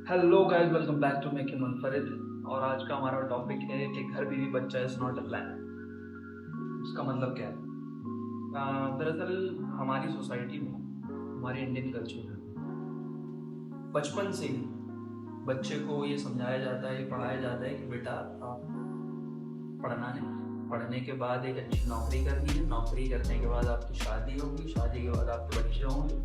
Hello guys, welcome back to मेक मुनफरिद। और आज का हमारा टॉपिक है कि घर बीवी बच्चा इज नॉट अ प्लान। उसका मतलब क्या है? दरअसल हमारी सोसाइटी में, हमारे इंडियन कल्चर में बचपन से ही बच्चे को ये समझाया जाता है, पढ़ाया जाता है कि बेटा आप पढ़ना है, पढ़ने के बाद एक अच्छी नौकरी करनी है, नौकरी करने के बाद आपकी शादी होगी, शादी के बाद आपके बच्चे होंगे,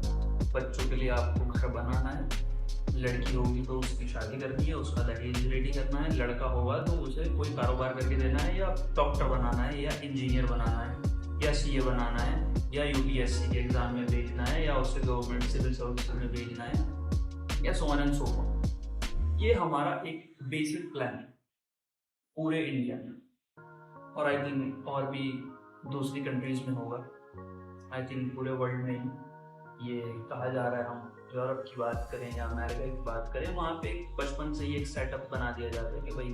बच्चों के लिए आपको घर बनाना है, लड़की होगी तो उसकी शादी करनी है, उसका दहेज रेडी करना है, लड़का होगा तो उसे कोई कारोबार करके देना है, या डॉक्टर बनाना है, या इंजीनियर बनाना है, या सीए बनाना है, या यूपीएससी के एग्जाम में भेजना है, या उसे गवर्नमेंट सिविल सर्विस में भेजना है, या so on and so forth. ये हमारा एक बेसिक प्लान है पूरे इंडिया में, और आई थिंक और भी दूसरी कंट्रीज में होगा। आई थिंक पूरे वर्ल्ड में ही ये कहा जा रहा है। हम यूरोप की बात करें या अमेरिका की बात करें, वहाँ पे बचपन से ही एक सेटअप बना दिया जाता है कि भाई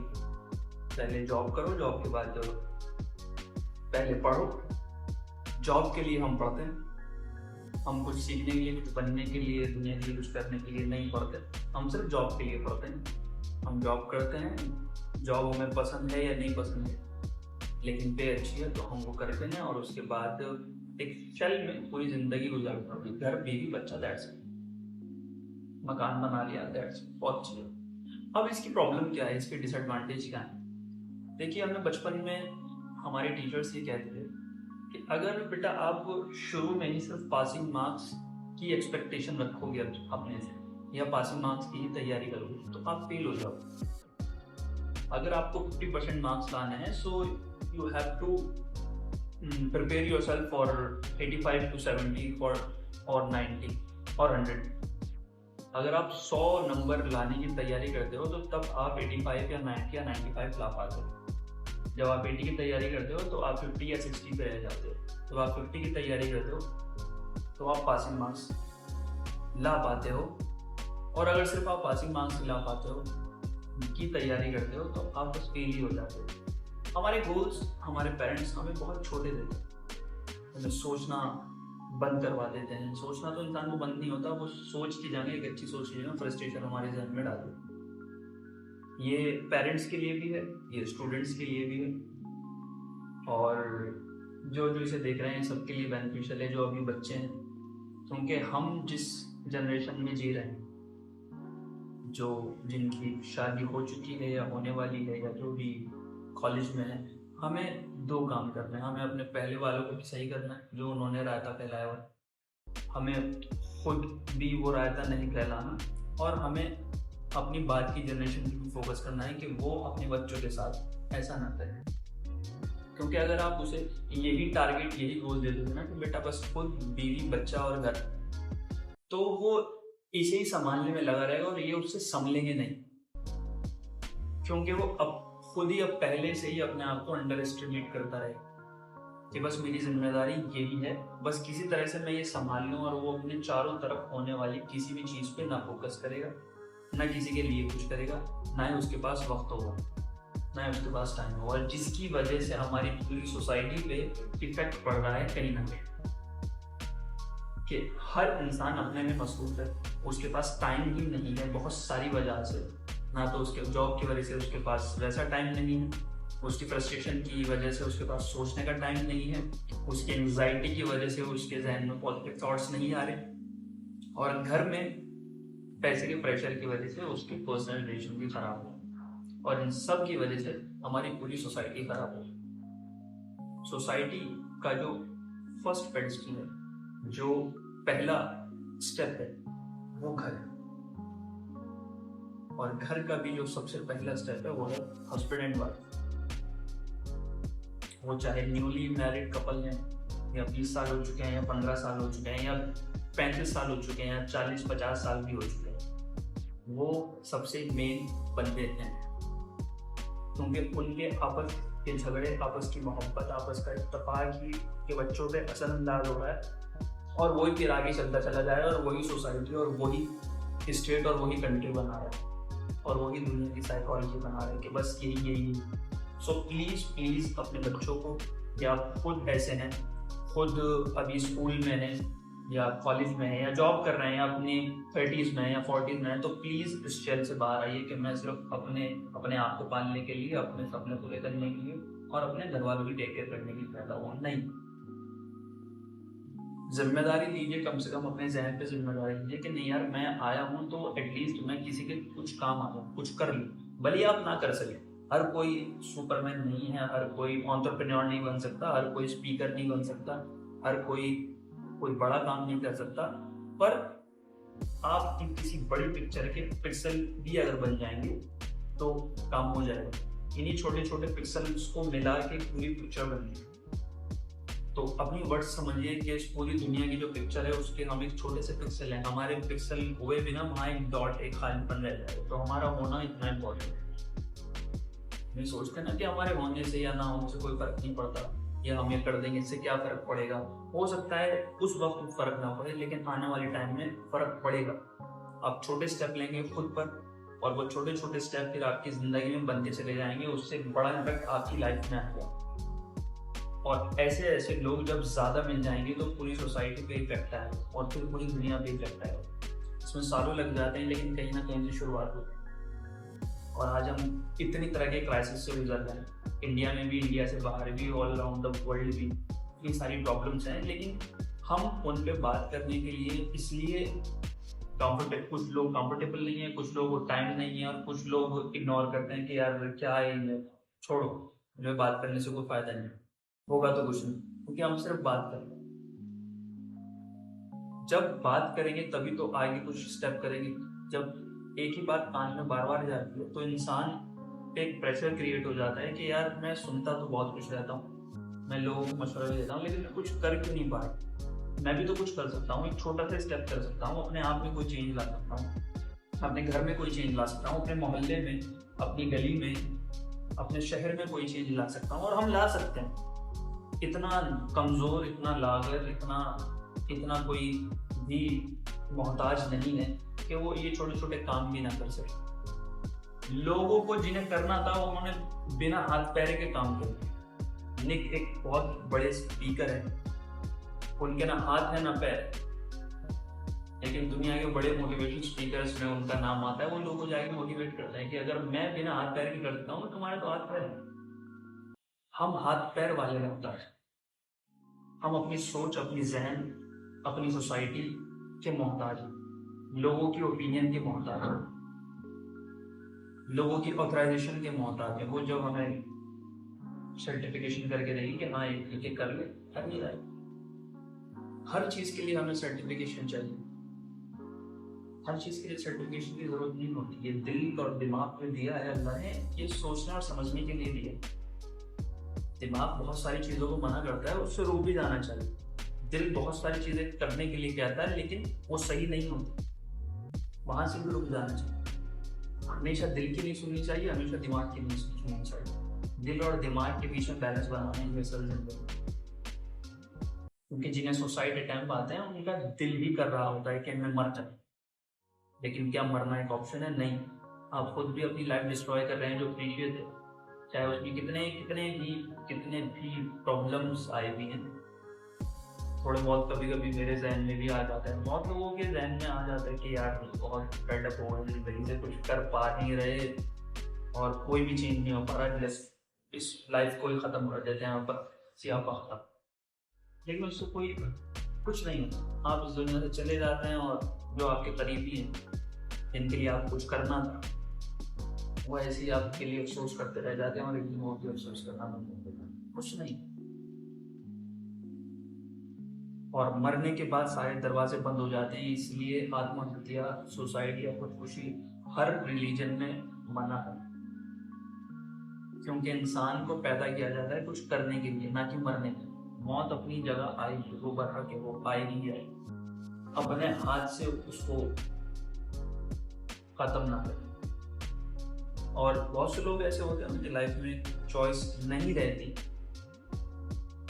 पहले जॉब करो, जॉब के बाद जो पहले पढ़ो। जॉब के लिए हम पढ़ते हैं, हम कुछ सीखने के लिए, कुछ बनने के लिए, दुनिया के लिए कुछ करने के लिए नहीं पढ़ते, हम सिर्फ जॉब के लिए पढ़ते हैं। हम जॉब करते हैं, जॉब हमें पसंद है या नहीं पसंद है, लेकिन पे अच्छी है तो हम वो करते हैं, और उसके बाद एक शेल में पूरी जिंदगी गुजारते हैं। घर बीवी बच्चा, दैट्स इट। मकान बना लिया, दैट्स इट, बहुत अच्छी है। अब इसकी प्रॉब्लम क्या है, इसके डिसएडवांटेज क्या है? देखिए, हमें बचपन में हमारे टीचर्स ये कहते थे कि अगर बेटा आप शुरू में ही सिर्फ पासिंग मार्क्स की एक्सपेक्टेशन रखोगे अपने से, या पासिंग मार्क्स की ही तैयारी करोगे, तो आप फेल हो जाओगे। अगर आपको 50% मार्क्स लाने हैं, so you have to prepare yourself for 85 to 70 for और 90 और 100। अगर आप 100 नंबर लाने की तैयारी करते हो तो तब आप 85 या 90 या 95 ला पाते हो। जब आप 80 की तैयारी करते हो तो आप 50 या 60 पे रह जाते हो। जब आप 50 की तैयारी करते हो तो आप पासिंग मार्क्स ला पाते हो। और अगर सिर्फ आप पासिंग मार्क्स ला पाते हो की तैयारी करते हो तो आप बस फेल ही हो जाते हो। हमारे गोल्स, हमारे पेरेंट्स हमें बहुत छोटे देते हैं, हमें सोचना बंद करवा देते हैं। सोचना तो इंसान को बंद नहीं होता, वो सोच की जगह एक अच्छी सोच की जगह फ्रस्ट्रेशन हमारे जहन में डाल देते हैं। ये पेरेंट्स के लिए भी है, ये स्टूडेंट्स के लिए भी है, और जो जो इसे देख रहे हैं सबके लिए बेनिफिशियल है, जो अभी बच्चे हैं। क्योंकि हम जिस जनरेशन में जी रहे हैं, जो जिनकी शादी हो चुकी है या होने वाली है, या जो भी कॉलेज में है, हमें दो काम करने हैं। हमें अपने पहले वालों को भी सही करना है, जो उन्होंने रायता फैलाया हुआ। हमें खुद भी वो रायता नहीं फैलाना, और हमें अपनी बात की जनरेशन की भी फोकस करना है कि वो अपने बच्चों के साथ ऐसा ना करें। क्योंकि अगर आप उसे यही टारगेट, यही गोल दे दोगे ना कि बेटा बस खुद, बीवी, बच्चा और घर, तो वो इसे ही संभालने में लगा रहेगा और ये उससे संभलेंगे नहीं। क्योंकि वो अब खुद ही अब पहले से ही अपने आप को अंडर एस्टिमेट करता रहेगा कि बस मेरी जिम्मेदारी यही है, बस किसी तरह से मैं ये संभाल लूँ, और वो अपने चारों तरफ होने वाली किसी भी चीज़ पे ना फोकस करेगा, ना किसी के लिए कुछ करेगा, ना ही उसके पास वक्त होगा, ना ही उसके पास टाइम होगा। और जिसकी वजह से हमारी पूरी सोसाइटी पे इफेक्ट पड़ रहा है कहीं ना कहीं, कि हर इंसान अपने में मसरूफ है, उसके पास टाइम ही नहीं है बहुत सारी वजह से। ना तो उसके जॉब की वजह से उसके पास वैसा टाइम नहीं है, उसकी फ्रस्ट्रेशन की वजह से उसके पास सोचने का टाइम नहीं है, उसकी एंग्जाइटी की वजह से उसके जहन में पॉजिटिव थॉट्स नहीं आ रहे, और घर में पैसे के प्रेशर की वजह से उसकी पर्सनल रिलेशन भी खराब हो, और इन सब की वजह से हमारी पूरी सोसाइटी खराब हो। सोसाइटी का जो फर्स्ट पेडिस्टल है, जो पहला स्टेप है, वो घर है। और घर का भी जो सबसे पहला स्टेप है वो है हस्बैंड एंड वाइफ। वो चाहे न्यूली मैरिड कपल हैं, या 20 साल हो चुके हैं, या 15 साल हो चुके हैं, या 35 साल हो चुके हैं, या 40-50 साल भी हो चुके हैं, वो सबसे मेन बंदे हैं। क्योंकि उनके आपस के झगड़े, आपस की मोहब्बत, आपस का इत्तेफाक ही के बच्चों पे असरअंदाज हो रहा है, और वही फिर आगे चलता चला जाए, और वही सोसाइटी और वही स्टेट और वही कंट्री बना रहा है, और वही दुनिया की साइकोलॉजी बना रहे हैं कि बस यही। सो प्लीज़ अपने बच्चों को, या खुद ऐसे हैं, खुद अभी स्कूल में हैं या कॉलेज में है या जॉब कर रहे हैं या अपनी 30s में है या 40s में है, तो प्लीज़ इस शेल से बाहर आइए कि मैं सिर्फ अपने अपने आप को पालने के लिए, अपने सपने पूरे करने के लिए और अपने घर वालों की टेक केयर करने के लिए पैदा हुआ नहीं। जिम्मेदारी लीजिए, कम से कम अपने जहन पे जिम्मेदारी लीजिए कि नहीं यार मैं आया हूँ तो एटलीस्ट मैं किसी के कुछ काम आ जाऊँ, कुछ कर लूँ, भले आप ना कर सके। हर कोई सुपरमैन नहीं है, हर कोई एंटरप्रेन्योर नहीं बन सकता, हर कोई स्पीकर नहीं बन सकता, हर कोई कोई बड़ा काम नहीं कर सकता, पर आपकी किसी बड़ी पिक्चर के पिक्सल भी अगर बन जाएंगे तो काम हो जाएगा। इन्हीं छोटे छोटे पिक्सल्स को मिला के पूरी पिक्चर बनती है। तो अपनी वर्ड समझिए कि इस पूरी दुनिया की जो पिक्चर है उसके हम एक छोटे से पिक्सल हैं, हमारे पिक्सल हुए बिना वहाँ एक डॉट, एक खालीपन रह जाएगा। तो हमारा होना इतना इम्पोर्टेंट है। नहीं सोचते ना कि हमारे होने से या ना होने से कोई फर्क नहीं पड़ता, या हम ये कर देंगे इससे क्या फर्क पड़ेगा। हो सकता है उस वक्त फर्क ना पड़े, लेकिन आने वाले टाइम में फर्क पड़ेगा। आप छोटे स्टेप लेंगे खुद पर, और वो छोटे छोटे स्टेप फिर आपकी जिंदगी में बनते चले जाएंगे, उससे बड़ा इम्पैक्ट आपकी लाइफ में आएगा। और ऐसे ऐसे लोग जब ज्यादा मिल जाएंगे तो पूरी सोसाइटी पे इफेक्ट आएगा और फिर पूरी दुनिया पे इफेक्ट आएगा। इसमें सालों लग जाते हैं, लेकिन कहीं ना कहीं से शुरुआत होती है। और आज हम इतनी तरह के क्राइसिस से गुजर रहे हैं, इंडिया में भी, इंडिया से बाहर भी, ऑल अराउंड द वर्ल्ड भी इतनी सारी प्रॉब्लम्स हैं, लेकिन हम उन पे बात करने के लिए इसलिए कुछ लोग कंफर्टेबल नहीं है, कुछ लोगों को टाइम नहीं है, और कुछ लोग इग्नोर करते हैं कि यार क्या है, छोड़ो, मुझे बात करने से कोई फायदा नहीं होगा, तो कुछ नहीं, क्योंकि हम सिर्फ बात कर रहे हैं। जब बात करेंगे तभी तो आगे कुछ स्टेप करेंगे। जब एक ही बात कान में बार बार जाती है तो इंसान पे एक प्रेशर क्रिएट हो जाता है कि यार मैं सुनता तो बहुत कुछ रहता हूँ, मैं लोगों को मशवरा भी देता हूँ, लेकिन मैं कुछ कर क्यों नहीं पा रहा। मैं भी तो कुछ कर सकता हूँ, एक छोटा सा स्टेप कर सकता हूँ, अपने आप में कोई चेंज ला सकता हूँ, अपने घर में कोई चेंज ला सकता हूँ, अपने मोहल्ले में, अपनी गली में, अपने शहर में कोई चेंज ला सकता हूँ, और हम ला सकते हैं। इतना कमजोर, इतना लागर, इतना कोई भी मोहताज नहीं है कि वो ये छोटे छोटे काम भी ना कर सके। लोगों को जिन्हें करना था उन्होंने बिना हाथ पैर के काम किए। निक एक बहुत बड़े स्पीकर है, उनके ना हाथ है ना पैर, लेकिन दुनिया के बड़े मोटिवेशन स्पीकर्स में उनका नाम आता है। वो लोगों को जाके मोटिवेट करते हैं कि अगर मैं बिना हाथ पैर के कर सकता हूँ तो तुम्हारे तो हाथ पैर है। हम हाथ पैर वाले होता है, हम अपनी सोच, अपनी जहन, अपनी सोसाइटी के मोहताज हैं, लोगों की ओपिनियन के मोहताज हैं, लोगों की ऑथराइजेशन के मोहताज हैं। वो जो हमें सर्टिफिकेशन करके देगी कि हाँ ये कर ले, कर नहीं रहा। हर चीज के लिए हमें सर्टिफिकेशन चाहिए, हर चीज के लिए सर्टिफिकेशन की जरूरत नहीं होती। ये दिल और दिमाग में दिया है अल्लाह ने, ये सोचने और समझने के लिए दिया। दिमाग बहुत सारी चीजों को मना करता है, उससे रुक भी जाना चाहिए। दिल बहुत सारी चीजें करने के लिए कहता है, लेकिन वो सही नहीं होती, वहां से भी रुक जाना चाहिए। हमेशा दिल की नहीं सुननी चाहिए, हमेशा दिमाग की नहीं सुननी चाहिए। दिल और दिमाग के बीच में बैलेंस बनाना है असल जिंदगी। क्योंकि जिन्हें सुसाइड अटेम्प्ट आते हैं उनका दिल भी कर रहा होता है कि मैं मर जाऊं, लेकिन क्या मरना एक ऑप्शन है? नहीं। आप खुद भी अपनी लाइफ डिस्ट्रॉय कर रहे हैं जो प्रीशियस है, चाहे उसमें कितने भी प्रॉब्लम्स आए भी हैं। थोड़े बहुत कभी कभी मेरे जहन में भी आ जाता है, बहुत लोगों के जहन में आ जाता है कि यार बहुत फेड अप हो गए, जिंदगी से कुछ कर पा नहीं रहे और कोई भी चेंज नहीं हो पा रहा, जस्ट इस लाइफ को ही खत्म कर देते हैं, पर सियाह खत्म। लेकिन उससे कोई कुछ नहीं होता। आप इस दुनिया से चले जाते हैं और जो आपके करीबी हैं, जिनके लिए आप कुछ करना था, वो ऐसे ही आपके लिए अफसोस करते रह जाते हैं और एक दिन वो भी अफसोस करना बंद कर देते हैं, कुछ नहीं। और मरने के बाद सारे दरवाजे बंद हो जाते हैं। इसलिए आत्महत्या, सुसाइड या खुदकुशी हर रिलीजन में मना है, क्योंकि इंसान को पैदा किया जाता है कुछ करने के लिए, ना कि मरने के लिए। मौत अपनी जगह आएगी, वो बरहक है, वो आएगी ही आएगी। अपने हाथ से उसको खत्म ना करें। और बहुत से लोग ऐसे होते हैं उनकी लाइफ में चॉइस नहीं रहती,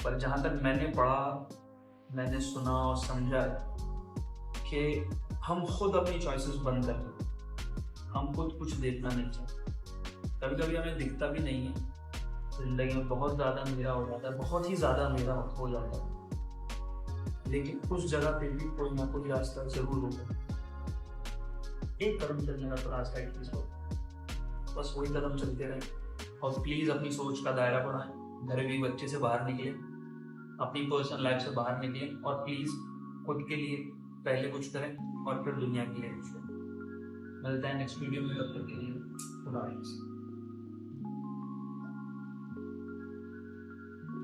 पर जहां तक मैंने पढ़ा, मैंने सुना और समझा कि हम खुद अपनी चॉइसेस बंद कर देते, हम खुद कुछ देखना नहीं चाहते। कभी कभी हमें दिखता भी नहीं है, जिंदगी में बहुत ज़्यादा अंधेरा हो जाता है, बहुत ही ज़्यादा अंधेरा हो जाता है, लेकिन उस जगह पे भी कोई ना कोई रास्ता जरूर होगा, एक कदम चलने का तो रास्ता एटलीस्ट हो, बस वही कदम चलते रहे। और प्लीज़ अपनी सोच का दायरा बढ़ाएं, गरीबी बच्चे से बाहर निकले, अपनी पर्सनल लाइफ से बाहर निकले, और प्लीज़ खुद के लिए पहले कुछ करें और फिर दुनिया के लिए कुछ करें। मिलते हैं नेक्स्ट वीडियो में, तब तक के लिए खुदा हाफिज़।